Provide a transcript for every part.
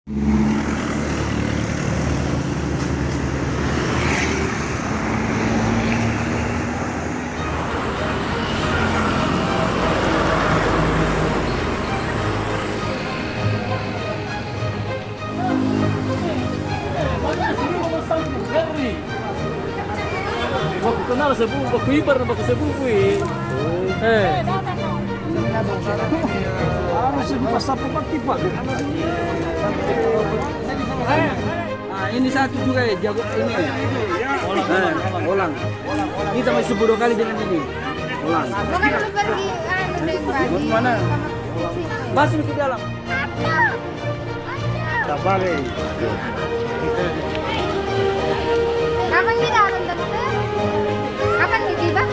Kenal sebuah kuibar nama sebuah harus dipasang pemati pak. Ini satu juga ya jago ini. Olang. Kita masih 10 kali dengan ini. Olang. Mana? Masuk ke dalam. Tak boleh. Kapan kita akan dokter? Kapan tiba?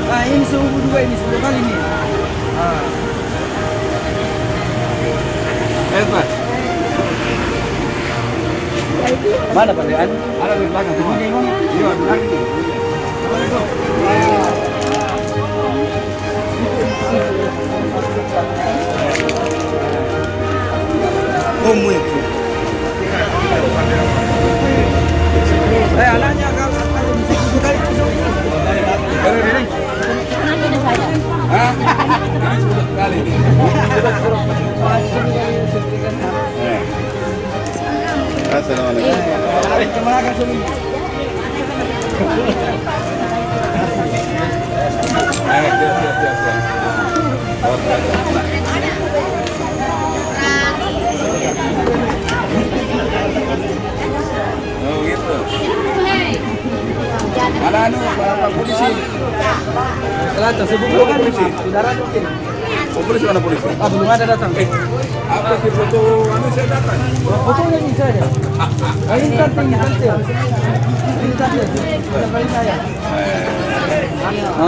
Nah ini suhu juga ini 10 kali nih. Pak. Mana Pak Dean? Ada di belakang semua. Iya, di belakang. Itu. Anaknya kalau bisa kali itu. Kali. Assalamualaikum. Oh gitu. Ada Pak polisi. Setelah tersebut kan polisi. Saudara mungkin. Oh, polisi mana polisi? Belum ada datang. Apa di foto saya datang? Fotonya bisa aja. Ini kan tinggi saya.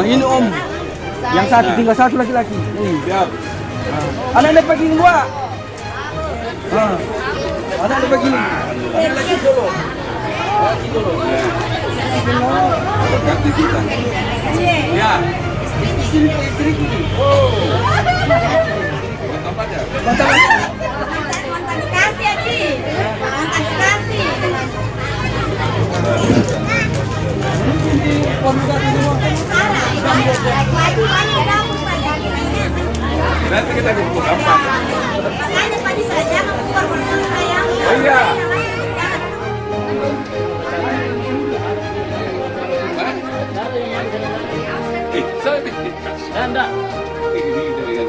Ini Om. Yang satu tinggal satu laki-laki. Siap. Anak pagi dua. Anak pagi. Lagi dulu. Ganti kita. Ya. Istri. Oh. Apa aja? Mantan kasih Aji. Mantan kasih. Nanti kita kumpul apa? Makanya pagi saja kamu keluar bersama saya. Oh iya. Anda. Ini dari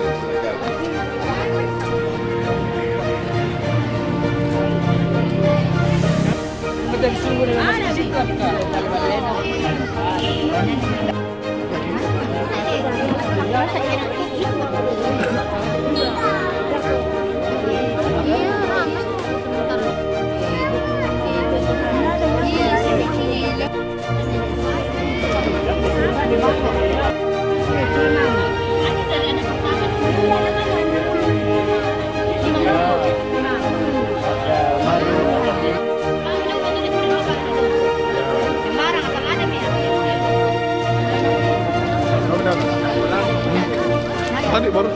tadi baru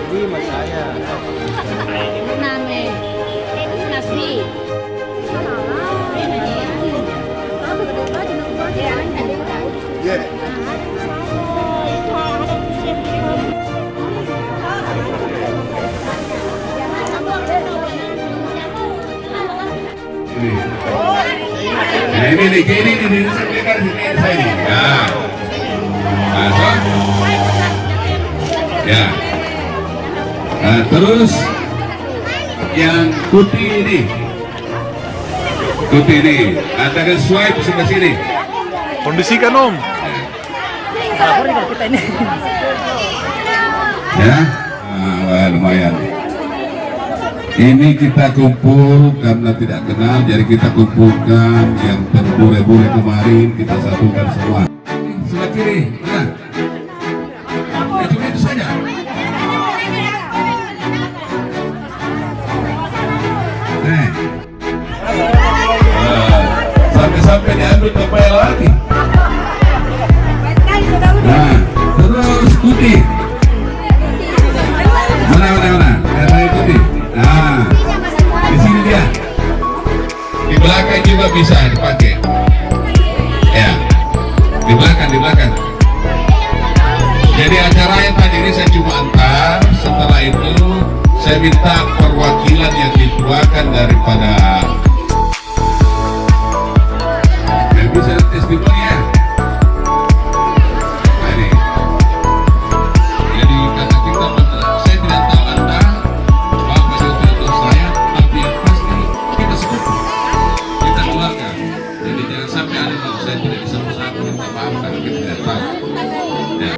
di mas saya name nasi ini saya berikan saya ini ya. Nah, terus yang putih ini katakan swipe sebelah sini. Kondisikan Om. Ya, wah, lumayan. Ini kita kumpul karena tidak kenal, jadi kita kumpulkan yang terbule-bule kemarin, kita satukan semua. sebelah kiri. Mana? Cuma itu saja. Sampai-sampai diambil kepala lagi. Nah, terus putih. Mana? Saya putih. Nah, di sini dia. Di belakang juga bisa dipakai. Ya, di belakang. Jadi acaranya tadi ini saya cuma antar. Setelah itu saya minta perwakilan yang dituakan daripada yang bisa testimoni ya. Nah, ini. Jadi kata kita, saya tidak tahu Anda, Bapak atau saya, tapi yang pasti kita sekutu, kita keluarga. Jadi jangan sampai ada kalau saya tidak bisa bersatu, kita maafkan, kita tidak tahu. Ya.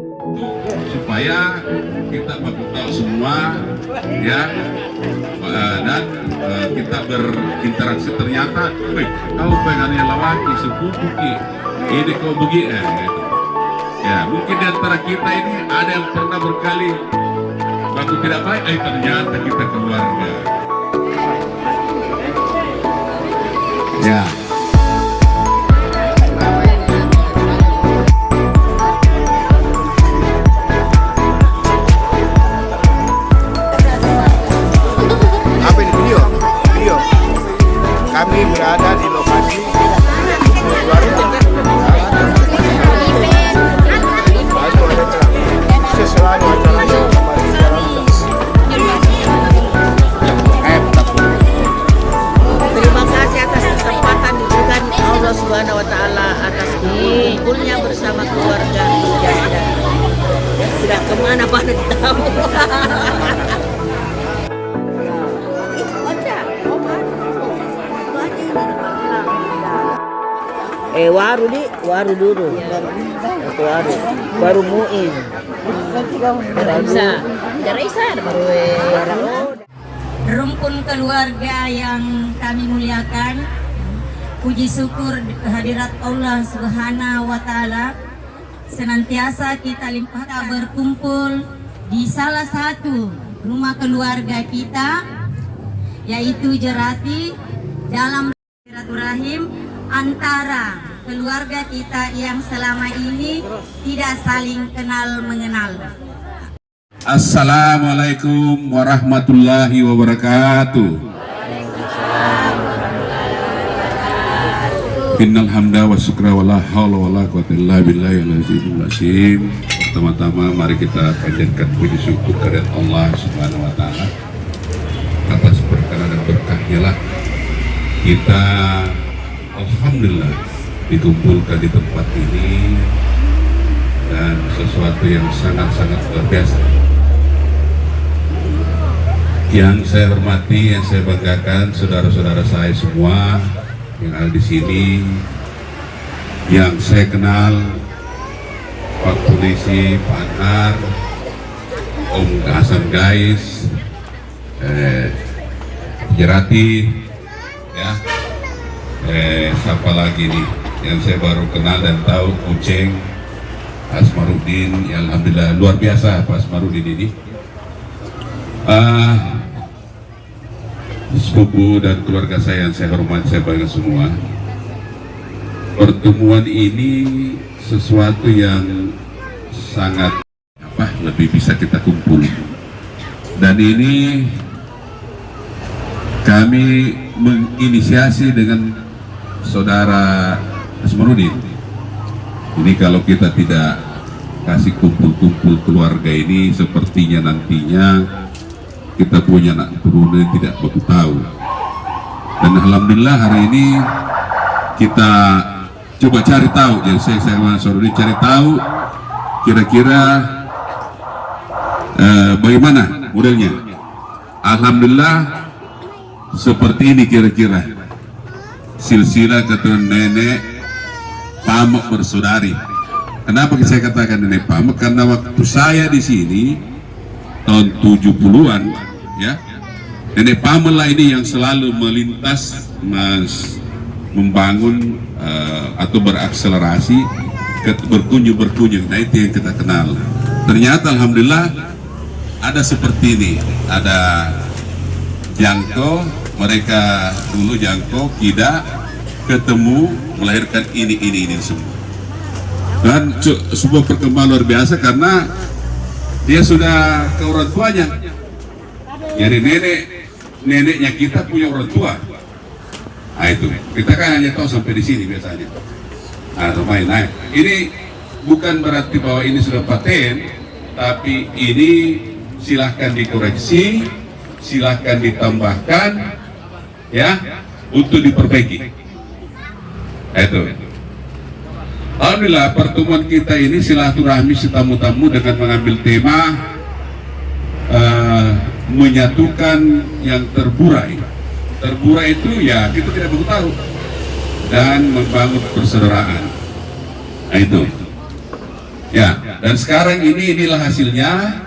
Supaya kita tahu semua, ya, dan kita berinteraksi. Ternyata, kau pengennya lawaki sepupu ini kau begini, gitu. Ya mungkin di antara kita ini ada yang pernah berkali waktu tidak baik, ternyata kita keluarga. Ya. Kami berada di lokasi selalu acaranya terima kasih atas kesempatan diberikan Allah Subhanahu wa Ta'ala atas kumpulnya bersama keluarga yang sudah kemana pada tahu. Waru dulu. Baru muin. Rumpun keluarga yang kami muliakan, puji syukur kehadirat Allah Subhanahu wa Ta'ala senantiasa kita limpahkan berkumpul di salah satu rumah keluarga kita, yaitu Jerati, dalam silaturahim antara keluarga kita yang selama ini tidak saling kenal mengenal. Assalamualaikum warahmatullahi wabarakatuh. Innal hamda wa syukra wa la haula wa la quwwata illa billahil azimul azim. Pertama-tama mari kita panjatkan puji syukur kepada Allah Subhanahu wa Ta'ala atas berkenan dan berkahnya lah kita alhamdulillah dikumpulkan di tempat ini, dan sesuatu yang sangat-sangat luar biasa. Yang saya hormati, yang saya banggakan, saudara-saudara saya semua yang ada di sini, yang saya kenal, Pak Polisi, Pak Anar, Om Hasan Gais, Jerati, ya, siapa lagi nih yang saya baru kenal dan tahu, Uceng, Asmarudin, ya alhamdulillah luar biasa Pak Asmarudin ini. Sepupu dan keluarga saya yang saya hormati, saya bangga semua. Pertemuan ini sesuatu yang sangat lebih bisa kita kumpul, dan ini kami menginisiasi dengan saudara Asmarudin. Ini kalau kita tidak kasih kumpul-kumpul keluarga ini, sepertinya nantinya kita punya anak turunan tidak begitu tahu. Dan alhamdulillah hari ini kita coba cari tahu. Jadi saya Asmarudin cari tahu kira-kira bagaimana modelnya. Alhamdulillah seperti ini kira-kira silsilah keturunan nenek pamak bersaudari. Kenapa saya katakan nenek pamak? Karena waktu saya di sini tahun 70-an, ya, nenek pamak lah ini yang selalu melintas membangun atau berakselerasi berkunjung. Nah, itu yang kita kenal. Ternyata alhamdulillah ada seperti ini, ada Jangko, mereka dulu Jangko, Kida ketemu melahirkan ini semua. Dan sebuah perkembangan luar biasa karena dia sudah ke orang tuanya. Jadi neneknya kita punya orang tua. Nah itu, kita kan hanya tahu sampai di sini biasanya. Nah, lumayan. Nah, ini bukan berarti bahwa ini sudah paten, tapi ini silahkan dikoreksi, silahkan ditambahkan, ya, untuk diperbaiki. Itu. Alhamdulillah pertemuan kita ini silaturahmi setamu-tamu dengan mengambil tema menyatukan yang terburai. Terburai itu ya kita tidak perlu tahu, dan membangun persaudaraan. Nah itu. Ya, dan sekarang inilah hasilnya.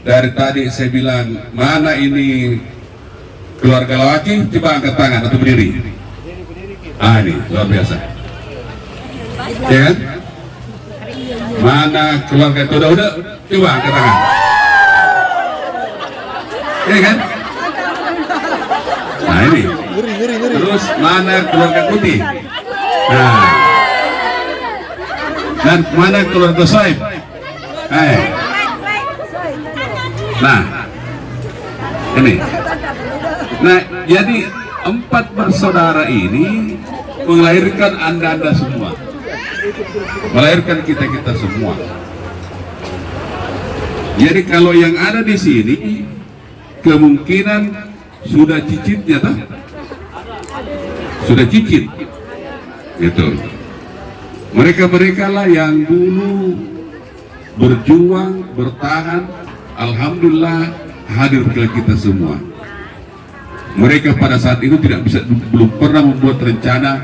Dari tadi saya bilang mana ini keluarga lelaki, coba angkat tangan atau berdiri. Ah ini luar biasa. Ya kan? Mana keluarga itu udah, coba angkat tangan. Ya kan? Nah ini. Terus mana keluarga putih? Nah. Dan mana keluarga Saib? Nah, ini. Nah, jadi 4 bersaudara ini melahirkan anda semua, melahirkan kita semua. Jadi kalau yang ada di sini kemungkinan sudah cicitnya, toh? Sudah cicit, gitu. Mereka lah yang dulu berjuang, bertahan. Alhamdulillah hadir ke kita semua. Mereka pada saat itu belum pernah membuat rencana.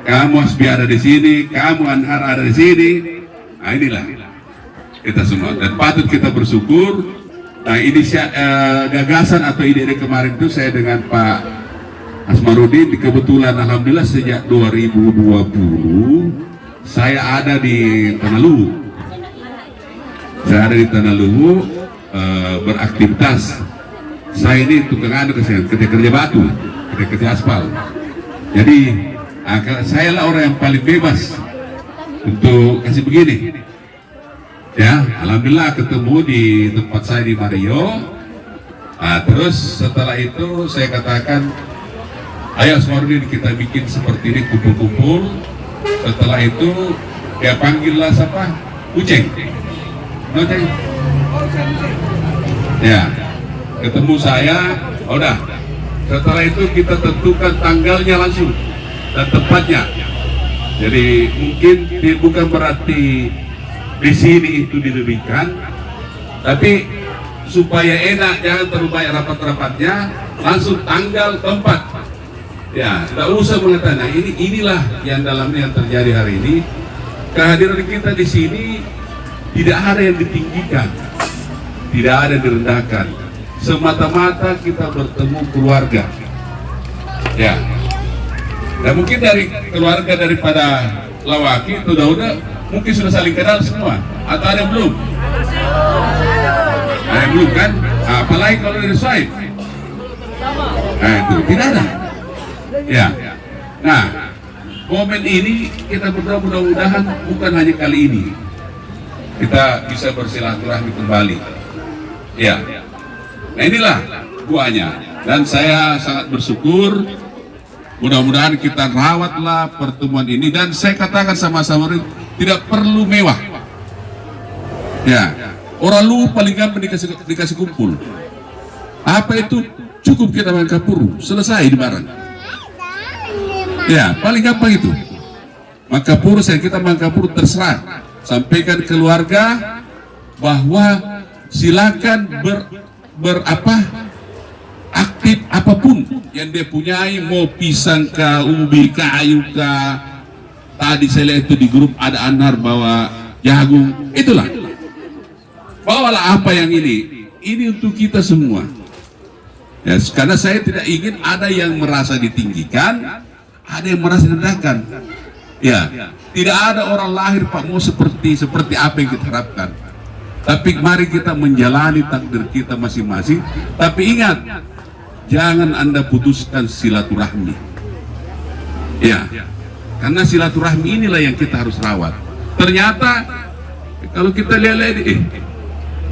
Kamu Hasbi ada di sini, kamu Anhar ada di sini. Nah inilah kita semua, dan patut kita bersyukur. Nah ini gagasan atau ide kemarin itu saya dengan Pak Asmarudin, kebetulan alhamdulillah sejak 2020 saya ada di Tanah Luwu. Saya ada di Tanah Luwu beraktivitas. Saya ini tukang kerja batu, kerja aspal. Jadi saya lah orang yang paling bebas untuk kasih begini. Ya, alhamdulillah ketemu di tempat saya di Mario. Nah, terus setelah itu saya katakan, ayo Asmarudin kita bikin seperti ini, kumpul-kumpul. Setelah itu dia panggillah siapa? Uceng. Ya, ketemu saya, udah. Setelah itu kita tentukan tanggalnya langsung dan tempatnya. Jadi mungkin bukan berarti di sini itu dilebihkan, tapi supaya enak, jangan terlalu banyak rapat-rapatnya, langsung tanggal, tempat. Ya, tidak usah mengatakan. Nah, inilah yang dalamnya yang terjadi hari ini. Kehadiran kita di sini tidak ada yang ditinggikan, tidak ada yang direndahkan. Semata-mata kita bertemu keluarga. Ya. Dan mungkin dari keluarga daripada lawaki itu udah mungkin sudah saling kenal semua, atau ada yang belum? Ada yang belum kan? Apalagi kalau dari Saib. Nah itu tidak ada. Ya. Nah, momen ini kita berdoa mudah-mudahan bukan hanya kali ini kita bisa bersilaturahmi kembali. Ya. Nah inilah buahnya, dan saya sangat bersyukur. Mudah-mudahan kita rawatlah pertemuan ini, dan saya katakan sama-sama tidak perlu mewah. Ya, orang lu paling gampang dikasih kumpul. Apa itu? Cukup kita makan kapuru, selesai di barang. Ya, paling gampang itu. Maka kapuru, kita makan kapuru terserah. Sampaikan keluarga bahwa silakan aktif apapun yang dia punyai, mau pisang kah, ubi kah, kayu kah. Tadi saya lihat itu di grup ada Anhar bawa jagung, itulah. Bawalah apa yang ini untuk kita semua. Ya, karena saya tidak ingin ada yang merasa ditinggikan, ada yang merasa direndahkan. Ya, Tidak ada orang lahir Pak Mo seperti apa yang kita harapkan. Tapi mari kita menjalani takdir kita masing-masing. Tapi ingat, jangan Anda putuskan silaturahmi. Ya, karena silaturahmi inilah yang kita harus rawat. Ternyata kalau kita lihat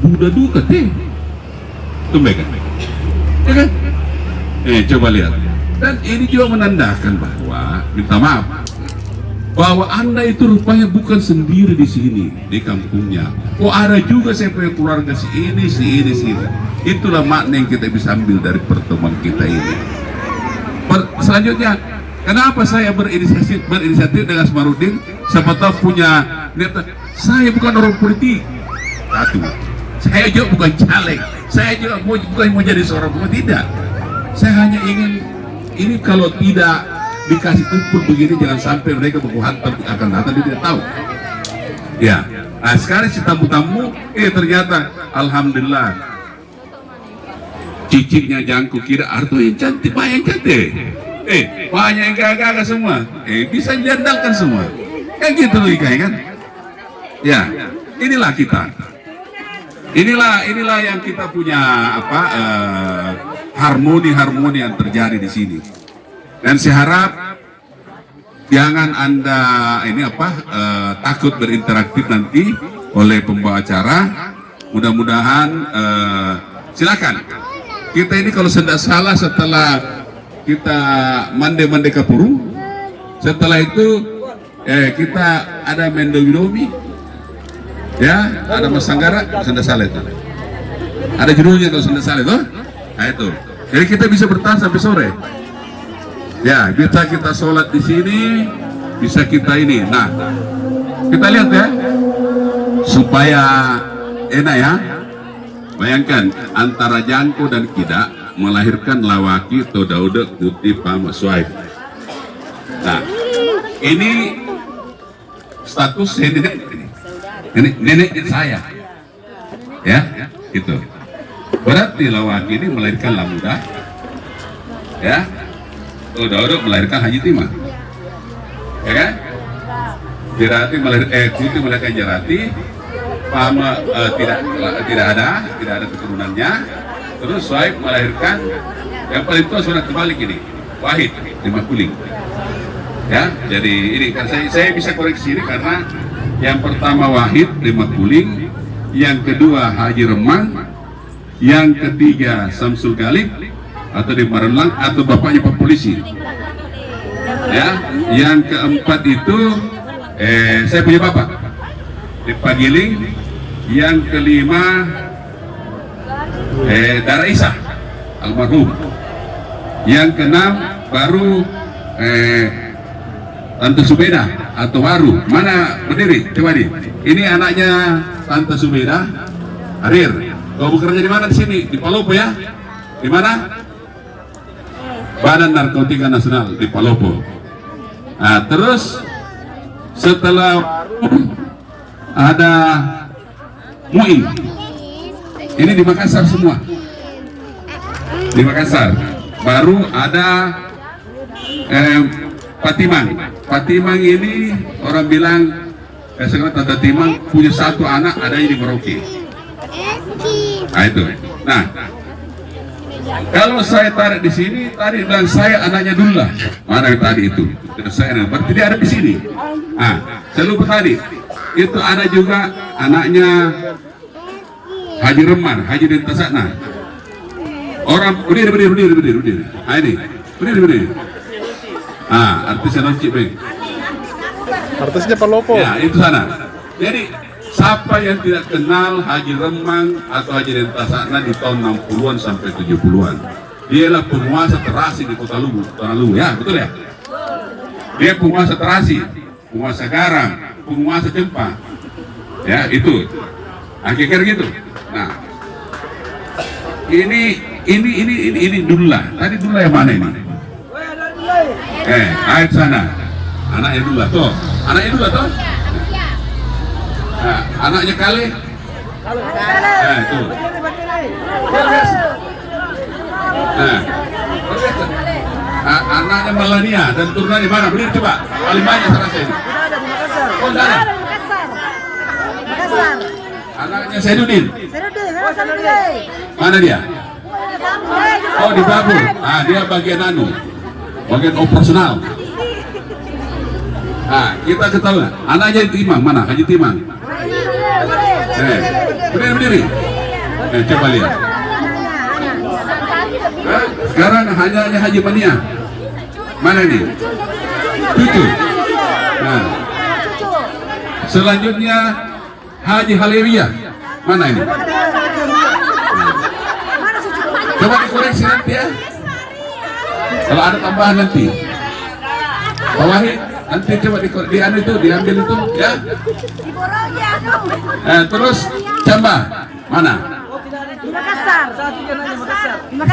Buddha duka tumben kan? Ya kan? Coba lihat. Dan ini juga menandakan bahwa, minta maaf, bahwa Anda itu rupanya bukan sendiri di sini, di kampungnya. Oh, ada juga saya punya keluarga si ini. Itulah makna yang kita bisa ambil dari pertemuan kita ini. Selanjutnya, kenapa saya berinisiatif dengan Samarudin? Siapa tahu punya niat. Saya bukan orang politik. Satu, saya juga bukan caleg. Saya juga bukan mau jadi seorang politik. Tidak. Saya hanya ingin ini kalau tidak dikasih input begini, jangan sampai mereka berkuhantar akan datang, dia tidak tahu. Ya, nah sekarang si tamu-tamu, ternyata alhamdulillah cicitnya jangku kira Arto yang cantik, banyak cantik. Banyak yang gagah semua. Bisa diandalkan semua. Kan gitu logika kan? Ya, inilah kita. Inilah yang kita punya harmoni yang terjadi di sini. Dan saya harap jangan Anda takut berinteraktif nanti oleh pembawa acara. Mudah-mudahan silakan. Kita ini kalau tidak salah setelah kita mande kapuru, setelah itu kita ada Mendowidomi, ya, ada Masanggara, tidak salah itu. Ada judulnya kalau tidak salah itu. Nah itu. Jadi kita bisa bertahan sampai sore. Ya, bisa kita sholat di sini, bisa kita ini. Nah, kita lihat ya, supaya enak ya. Bayangkan antara Jangko dan Kida melahirkan lawaki Todaude Kuti Pama Suaib. Nah, ini status nenek saya, ya, itu. Berarti lawaki ini melahirkan Lamuda, ya. Todaude melahirkan Haji Timah, ya kan? Jerati Kuti melahirkan Jerati, Pama tidak ada keturunannya. Terus Suaib melahirkan yang paling tua sudah terbalik ini, Wahid Lima Kuling. Ya, jadi ini kan saya bisa koreksi ini karena yang pertama Wahid Lima Kuling, yang kedua Haji Remang, yang ketiga Samsul Galib atau di Marelang atau bapaknya Pak Polisi. Ya, yang keempat itu saya punya bapak di Pagiling, yang kelima Dara Isa almarhum, yang keenam baru Tante Subeda atau Waru. Mana berdiri? Coba nih. Ini anaknya Tante Subeda. Hadir. Kau bekerja di mana di sini? Di Palopo ya? Di mana? Badan Narkotika Nasional di Palopo. Nah, terus setelah ada Muin. Ini di Makassar semua. Di Makassar. Baru ada Patimang. Patimang ini orang bilang sekarang Tante Timang punya satu anak, adanya di Merauke. Nah itu. Nah, kalau saya tarik di sini, tadi bilang saya anaknya Dullah. Mana yang tadi itu? Saya berarti dia ada di sini. Nah, saya lupa tadi. Itu ada juga anaknya Haji Reman, Haji Dentasakna. Orang berdiri. Ah ini, berdiri. Ah, artisnya Nonci Beng. Artisnya Palopo. Ya, itu sana. Jadi, siapa yang tidak kenal Haji Remang atau Haji Dentasakna di tahun 60-an sampai 70-an? Dialah penguasa terasi di Kota Lubu, Tanah Lubu, ya, betul ya? Dia penguasa terasi, penguasa garam, penguasa Cempang. Ya, itu. Akhir-akhir gitu. Nah, ini Dullah. Tadi Dullah yang mana ini? Ayo sana. Anaknya Dullah toh. Anaknya Dullah toh. Nah, anaknya Kale. Itu. Anaknya Melania dan turunannya mana? Berdiri coba. Paling banyak terasa ini. Oh, enggak ada. Makassar. Makassar. Anaknya Saidudin. Saidudin. Mana dia? Oh, di Babur. Ah, dia bagian bagian operasional. Ah, kita ketahui. Anaknya Timang mana? Haji Timang. Berdiri. Coba lihat. Sekarang hanya Haji Mania. Mana ini? Cucu. Nah. Selanjutnya Haji Halewiyah. Mana ini? Coba dikoreksi nanti ya. Kalau ada tambahan nanti. Pak Wahid, nanti coba diambil itu ya. Terus Camba mana? Di Makassar.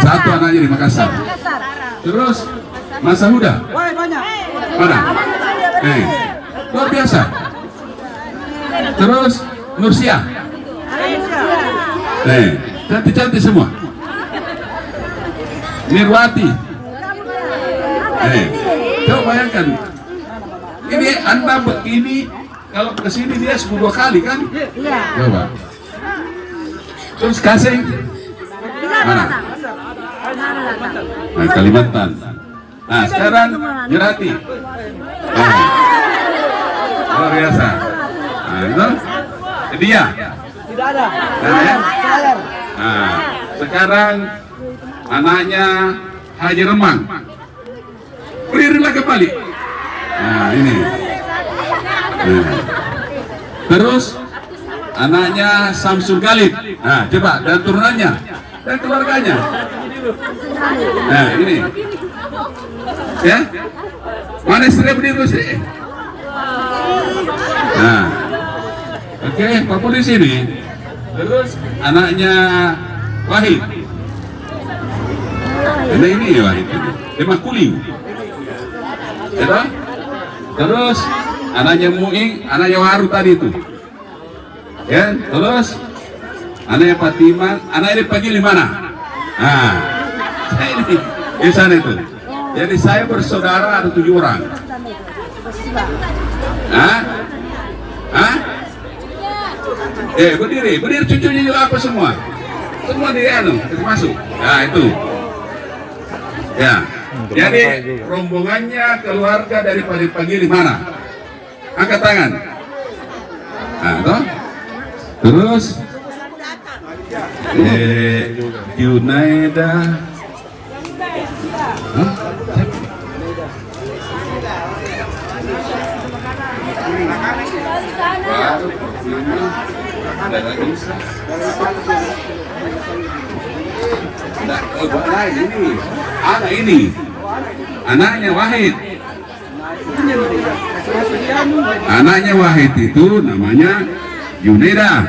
Satu anaknya di Makassar. Terus Mas Huda. Mana? Luar biasa. Terus Nursia. Cantik-cantik semua. Nirwati. Coba bayangkan. Ini Anda begini, kalau ke sini dia 10 kali kan? Iya. Coba. Terus Kasih. Mana? Nah, Kalimantan. Nah, sekarang Jerati. Luar biasa. Nah, itu dia. Tidak ada. Nah, sekarang anaknya Haji Remang. Berdirilah kembali. Nah, ini. Nah. Terus anaknya Samsul Galib. Nah, coba dan turunannya dan keluarganya. Nah, ini. Ya. Mana istri berdiri sih? Nah. Oke, Pak Polisi ini. Terus anaknya Wahid. Ini ya Wahid. Tema Kuling. Ya, terus anaknya Muing, anaknya Waru tadi itu. Ya, terus anaknya Fatimah, anaknya Pagi di mana? Nah, ini di sana itu. Jadi saya bersaudara ada 7 orang. Hah? Hah? Berdiri cucunya juga apa semua? Semua di masuk. Nah, itu. Ya. Jadi rombongannya keluarga dari pagi di mana? Angkat tangan. Nah, toh? Terus Junaida. Hah? Ini anaknya Wahid. Anaknya Wahid itu namanya Junaida.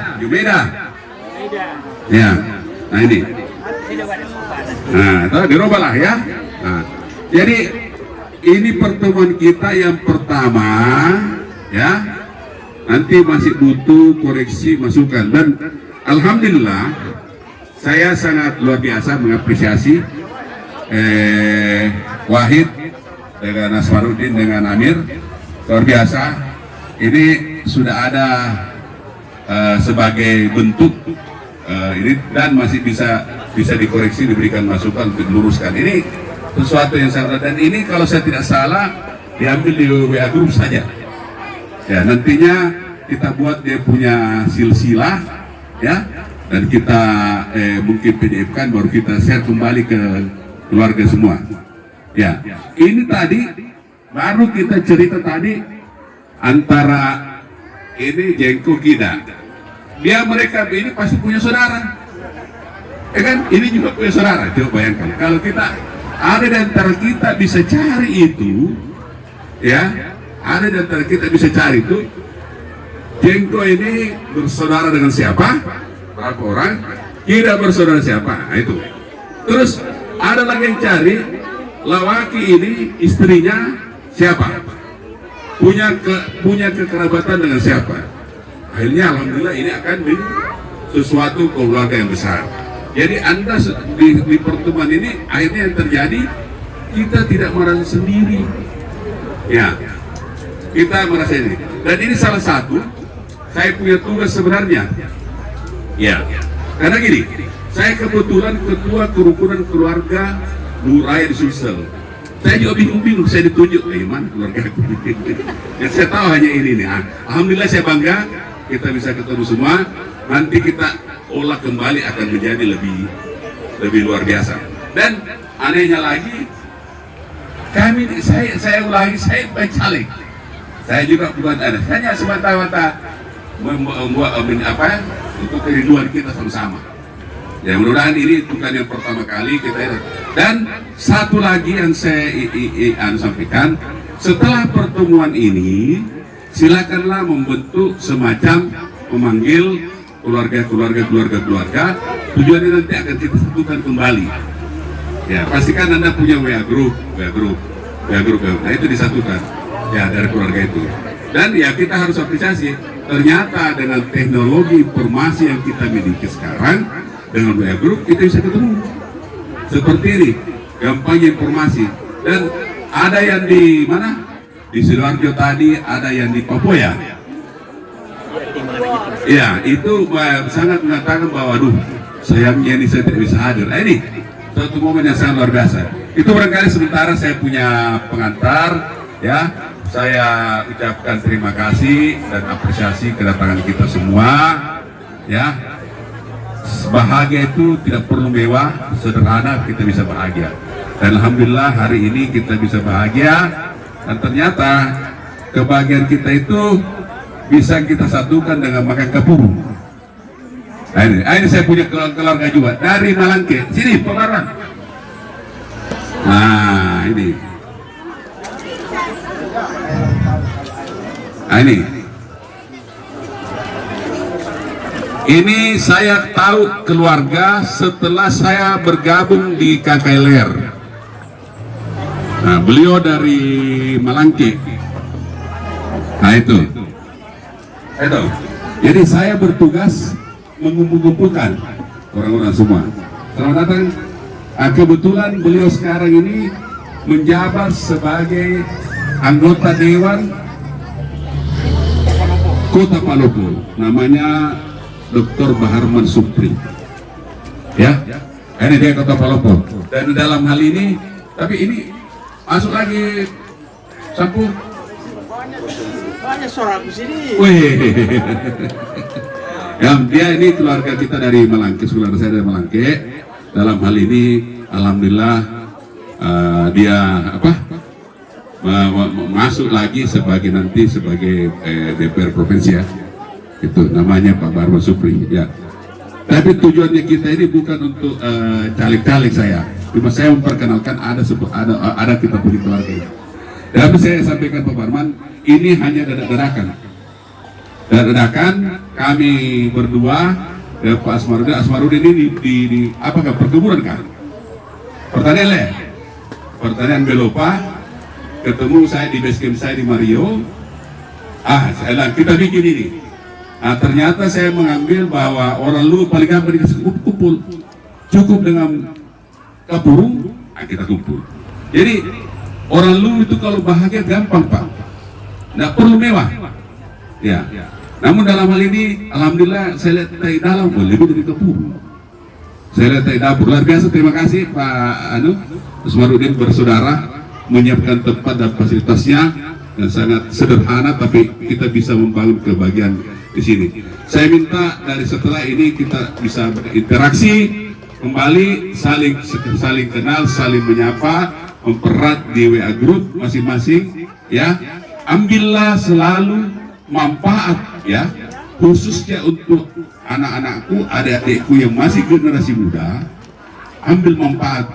Ya, nah ini. Nah, itu dirubah lah ya. Nah, jadi ini pertemuan kita yang pertama, ya. Nanti masih butuh koreksi masukan dan alhamdulillah saya sangat luar biasa mengapresiasi Wahid dengan Naswaruddin dengan Amir, luar biasa. Ini sudah ada sebagai bentuk ini dan masih bisa dikoreksi, diberikan masukan untuk diluruskan. Ini sesuatu yang sangat, dan ini kalau saya tidak salah diambil di WA Group saja. Ya, nantinya kita buat dia punya silsilah, ya, dan kita mungkin PDF-kan baru kita share kembali ke keluarga semua. Ya, ini tadi baru kita cerita tadi antara ini Jengko Gida. Mereka ini pasti punya saudara, ya kan? Ini juga punya saudara. Coba bayangkan kalau kita ada di antara kita bisa cari itu, ya. Ada di antara kita bisa cari itu Jengko ini bersaudara dengan siapa? Berapa orang? Kira bersaudara siapa? Nah, itu. Terus ada lagi yang cari lawaki ini istrinya siapa? Punya kekerabatan dengan siapa? Akhirnya alhamdulillah ini akan menjadi sesuatu keluarga yang besar. Jadi Anda di pertemuan ini akhirnya yang terjadi kita tidak merasa sendiri. Ya. Kita merasa ini. Dan ini salah satu saya punya tugas sebenarnya. Ya, karena gini, saya kebetulan ketua kerukunan keluarga Nuraya di Sulsel. Saya juga bingung-bingung, saya ditunjuk, mana keluarga aku? Yang saya tahu hanya ini nih. Alhamdulillah saya bangga kita bisa ketemu semua. Nanti kita olah kembali akan menjadi lebih luar biasa. Dan anehnya lagi, kami saya ulangi, saya caleg. Saya juga bukan ada, hanya semata-mata membuat untuk kerinduan kita sama-sama. Ya mudah-mudahan ini bukan yang pertama kali kita. Dan satu lagi yang saya sampaikan, setelah pertemuan ini silakanlah membentuk semacam memanggil keluarga. Tujuannya nanti akan kita satukan kembali. Ya pastikan Anda punya WA group. Nah itu disatukan ya dari keluarga itu. Dan ya kita harus apresiasi, ternyata dengan teknologi informasi yang kita miliki sekarang, dengan WA group kita bisa ketemu seperti ini, gampangnya informasi. Dan ada yang di mana? Di Sidoarjo tadi, ada yang di Papua ya. Ya itu sangat mengatakan bahwa aduh sayangnya ini saya tidak bisa hadir. Ini suatu momen yang sangat luar biasa. Itu barangkali sementara saya punya pengantar ya. Saya ucapkan terima kasih dan apresiasi kedatangan kita semua ya. Bahagia itu tidak perlu mewah, sederhana kita bisa bahagia. Dan alhamdulillah hari ini kita bisa bahagia. Dan ternyata kebahagiaan kita itu bisa kita satukan dengan makan kapuru. Nah, ini saya punya keluarga juga dari Malangke. Sini Pak Marwan. Nah ini. Nah ini saya tahu keluarga setelah saya bergabung di KKLR. Nah, beliau dari Malangke. Nah itu. Jadi saya bertugas mengumpulkan orang-orang semua. Selamat datang. Kebetulan beliau sekarang ini menjabat sebagai anggota Dewan Kota Palopo, namanya Dr. Baharman Supri. Ya, ini dia Kota Palopo. Dan dalam hal ini, tapi ini masuk lagi sapu. Banyak suara di sini. Ya, dia ini keluarga kita dari Malangke, saudara saya dari Malangke. Dalam hal ini, alhamdulillah dia masuk lagi sebagai DPR provinsi ya, itu namanya Pak Baharman Supri ya. Tapi tujuannya kita ini bukan untuk caleg-caleg saya, cuma saya memperkenalkan ada kita punya keluarga. Dan saya sampaikan Pak Baharman, ini hanya dadakan kami berdua ya, Pak Asmarudin ini di apakah perkebunan kan? Pertanian Belopa. Ketemu saya di base camp saya di Mario. Kita bikin ini. Ternyata saya mengambil bahwa orang lu paling gampang dikasih kumpul. Cukup dengan kapurung, kita kumpul. Jadi orang lu itu kalau bahagia gampang Pak. Nggak perlu mewah. Ya. Namun dalam hal ini, alhamdulillah saya lihat dari dalam lebih dari kapurung. Saya lihat dari dapur. Luar biasa, terima kasih Pak Asmarudin bersaudara. Menyiapkan tempat dan fasilitasnya dan sangat sederhana, tapi kita bisa membangun kebahagiaan di sini. Saya minta dari setelah ini kita bisa berinteraksi kembali, saling kenal, saling menyapa, mempererat di WA group masing-masing. Ya, ambillah selalu manfaat ya, khususnya untuk anak-anakku, adik-adikku yang masih generasi muda, ambil manfaat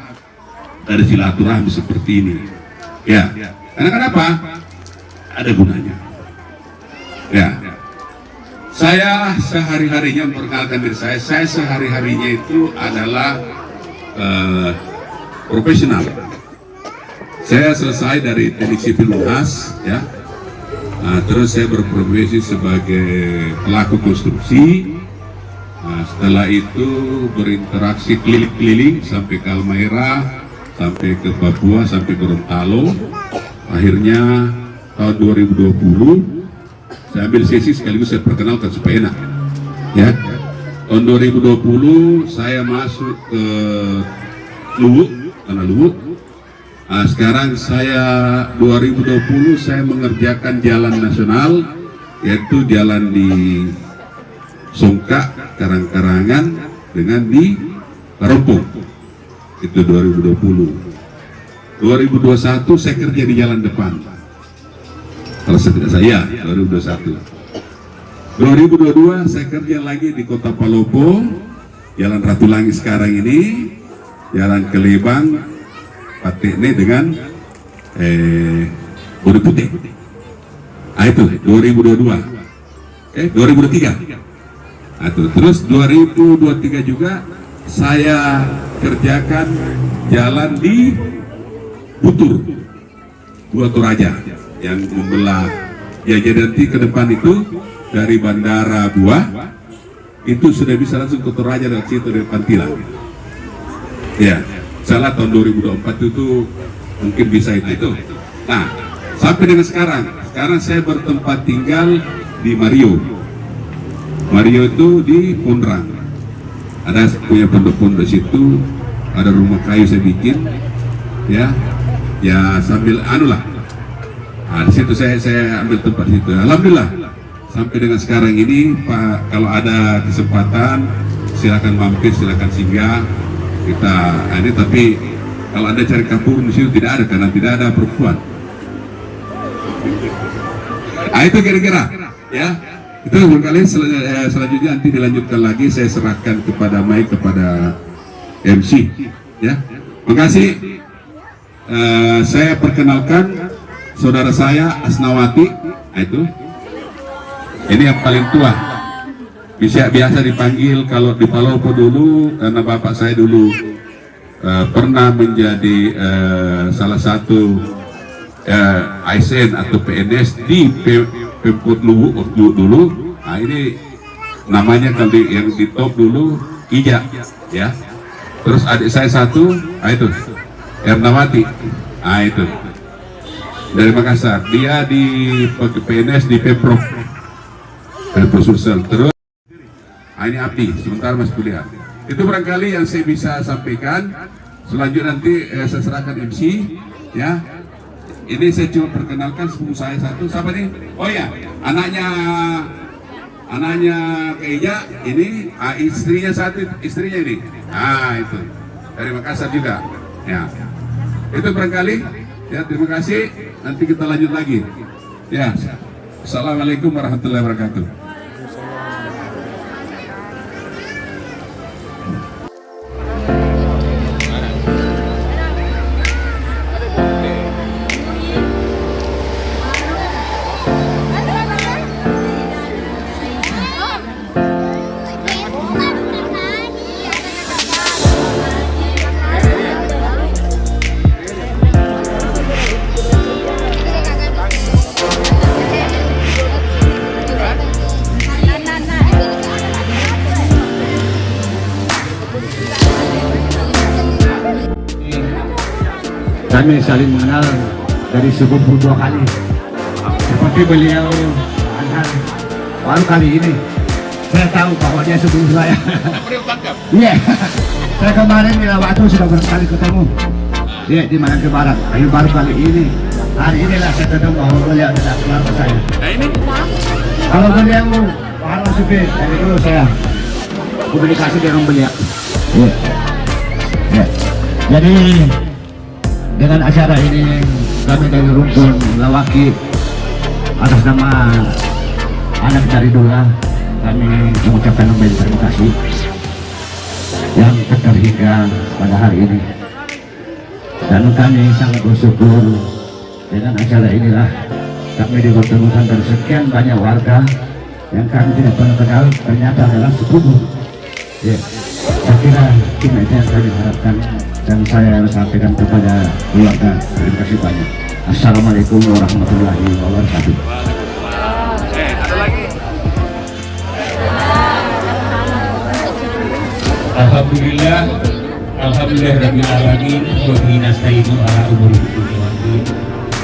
dari silaturahmi seperti ini. Ya, karena kenapa? Ada gunanya. Ya, saya sehari-harinya memperkenalkan diri saya sehari-harinya itu adalah profesional. Saya selesai dari teknik sipil UNHAS, ya. Terus saya berprofesi sebagai pelaku konstruksi. Setelah itu berinteraksi keliling-keliling sampai ke Halmahera, sampai ke Papua, sampai Gorontalo. Akhirnya tahun 2020 Saya ambil sesi sekaligus saya perkenalkan supaya enak. Ya, tahun 2020 saya masuk ke Luwu, Tanah Luwu. Nah, sekarang saya 2020 saya mengerjakan jalan nasional, yaitu jalan di Songka, Karang-Karangan dengan di Parompong. Itu 2020. 2021 saya kerja di jalan depan. Kalau tidak saya, 2021. 2022 saya kerja lagi di Kota Palopo, Jalan Ratu Langit sekarang ini, Jalan Kelebang, Patekne dengan Bodi Putih. Ah, itu 2022. 2023. Nah, itu. Terus 2023 juga saya kerjakan jalan di Butur, Dua Toraja yang membelah. Ya, jadi nanti ke depan itu dari Bandara Buah itu sudah bisa langsung ke Toraja dari situ dari Pantilan. Ya, salah tahun 2024 itu mungkin bisa itu. Nah, sampai dengan sekarang saya bertempat tinggal di Mario. Mario itu di Punrang. Ada punya pondok-pondok situ, ada rumah kayu saya bikin, ya sambil anulah. Nah, di situ saya ambil tempat situ. Alhamdulillah sampai dengan sekarang ini, Pak, kalau ada kesempatan silakan mampir, silakan singgah. Kita ini, tapi kalau Anda cari kampung di situ tidak ada karena tidak ada perempuan. Nah, itu kira-kira ya. Itu barangkali selanjutnya nanti dilanjutkan lagi, saya serahkan kepada Mike, kepada MC ya. Makasih. Saya perkenalkan saudara saya Asnawati. Nah, itu ini yang paling tua, biasa dipanggil kalau di Palopo dulu karena bapak saya dulu pernah menjadi salah satu ASN atau PNS di Pemkot Luwu dulu. Nah, ini namanya kalau yang di top dulu Ija ya. Terus adik saya satu, itu Ernawati. Nah, itu dari Makassar, dia di PNS di Pemprov Sulsel. Terus ini Abdi sementara masih kuliah. Itu barangkali yang saya bisa sampaikan. Selanjutnya nanti saya serahkan MC ya. Ini saya cuma perkenalkan sepupu saya satu. Siapa nih? Oh ya, anaknya Keija ini, istrinya satu, istrinya ini. Ah, itu dari Makassar juga. Ya, itu barangkali. Ya, terima kasih. Nanti kita lanjut lagi. Ya, assalamualaikum warahmatullahi wabarakatuh. Kami saling mengenal dari sepupu 2 kali. Seperti beliau Anhar, baru kali ini saya tahu bahwa dia sepupu saya. Iya, saya kemarin di waktu sudah berkali ketemu. Dia di Manado Barat, tapi baru kali ini. Hari inilah saya ketemu bahwa beliau adalah keluarga saya. Kalau beliau Pak Sufi, dari dulu saya komunikasi dengan beliau. Iya. Jadi dengan acara ini kami dari Rumpun Lawaki atas nama anak dari Dula kami mengucapkan kembali terima kasih yang terhingga pada hari ini, dan kami sangat bersyukur dengan acara inilah kami dipertemukan dari sekian banyak warga yang kami tidak pernah kenal ternyata adalah sepupu. Ya, saya kira ini yang kami harapkan dan saya sampaikan kepada keluarga. Terima kasih banyak. Assalamualaikum warahmatullahi wabarakatuh. Ada lagi. Alhamdulillah rabbil alamin wa bihi nasta'inu ala umuri dunya wad din.